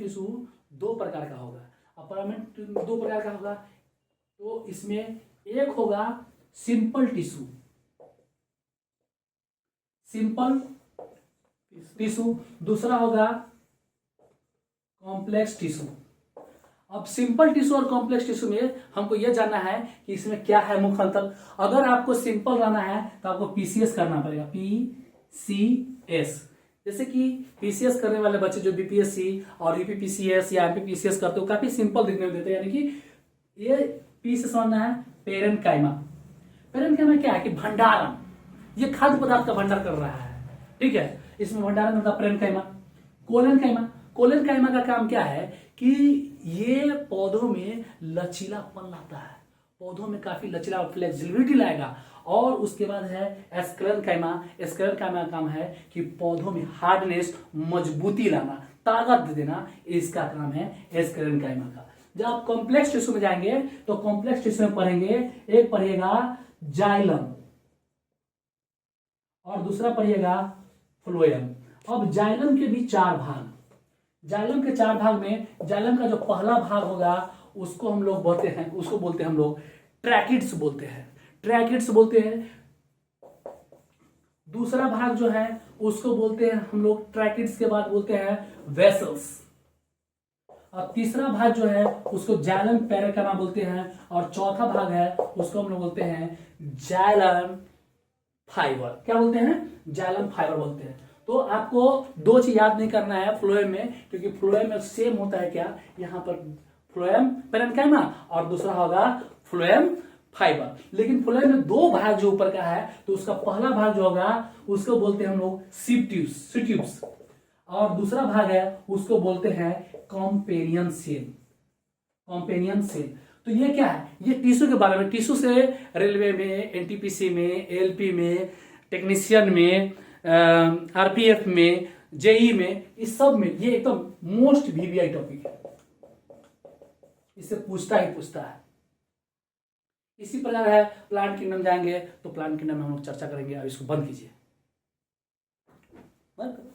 Tissue दो प्रकार का होगा। अब परमानेंट दो प्रकार का होगा, तो इसमें एक होगा सिंपल टिश्यू, सिंपल टिश्यू, दूसरा होगा कॉम्प्लेक्स टिश्यू। अब सिंपल टिश्यू और कॉम्प्लेक्स टिश्यू में हमको यह जानना है कि इसमें क्या है मुख्य अंतर। अगर आपको सिंपल रहना है तो आपको पीसीएस करना पड़ेगा, पीसीएस। जैसे कि पीसीएस करने वाले बच्चे जो बीपीएससी और यूपीपीसीएस या एमपीपीसीएस करते हो, काफी सिंपल दिखने में देते हैं। यानी कि ये पी से समझना है पेरेन्काइमा। पेरेन्काइमा क्या है कि भंडारण, ये खाद्य पदार्थ का भंडार कर रहा है, ठीक है। इसमें भंडारण होता है पेरेन्काइमा। कोलेनकाइमा, कोलेनकाइमा का काम क्या है कि ये पौधों में लचीलापन लाता है, पौधों में काफी लचीला फ्लेक्सिबिलिटी लाएगा। और उसके बाद है एस्क्लेरेनकाइमा। एस्क्लेरेनकाइमा का काम है कि पौधों में हार्डनेस, मजबूती लाना, ताकत दे देना, इसका काम है एस्क्लेरेनकाइमा का। जब आप कॉम्प्लेक्स टिश्यू में जाएंगे तो कॉम्प्लेक्स टिश्यू में पढ़ेंगे, एक पढ़िएगा जाइलम और दूसरा पढ़िएगा फ्लोएम। अब जाइलम के भी चार भाग, जाइलम के चार भाग में जाइलम का जो पहला भाग होगा उसको हम लोग बोलते हैं, उसको बोलते हैं हम लोग ट्रैकिड्स बोलते हैं, ट्रैकिड्स बोलते हैं। दूसरा भाग जो है उसको बोलते हैं हम लोग ट्रैकिड्स के बाद बोलते हैं वेसल्स। और तीसरा भाग जो है उसको जाइलम पेरेन्काइमा बोलते हैं। और चौथा भाग है उसको हम लोग बोलते हैं जाइलम फाइबर। क्या बोलते हैं? जाइलम फाइबर बोलते हैं। तो आपको दो चीज याद नहीं करना है फ्लोएम में, क्योंकि फ्लोएम में सेम होता है क्या, यहाँ पर फ्लोएम पेरेन्काइमा और दूसरा होगा फ्लोएम फाइबर। लेकिन फ्लोएम में दो भाग जो ऊपर का है, तो उसका पहला भाग जो होगा उसको बोलते हैं हम लोग सिट्यूब्स, और दूसरा भाग है उसको बोलते हैं कॉम्पेनियन सेल, कॉम्पेनियन सेल। तो ये क्या है, ये टिश्यू के बारे में। टिश्यू से रेलवे में, एनटीपीसी में, एलपी में, टेक्नीशियन में, आरपीएफ में, जेई में, इस सब में ये एकदम मोस्ट वीवीआई टॉपिक है, इससे पूछता ही पूछता है। इसी प्रकार है प्लांट किंगडम जाएंगे तो प्लांट किंगडम में हम लोग चर्चा करेंगे। अब इसको बंद कीजिए, बंद।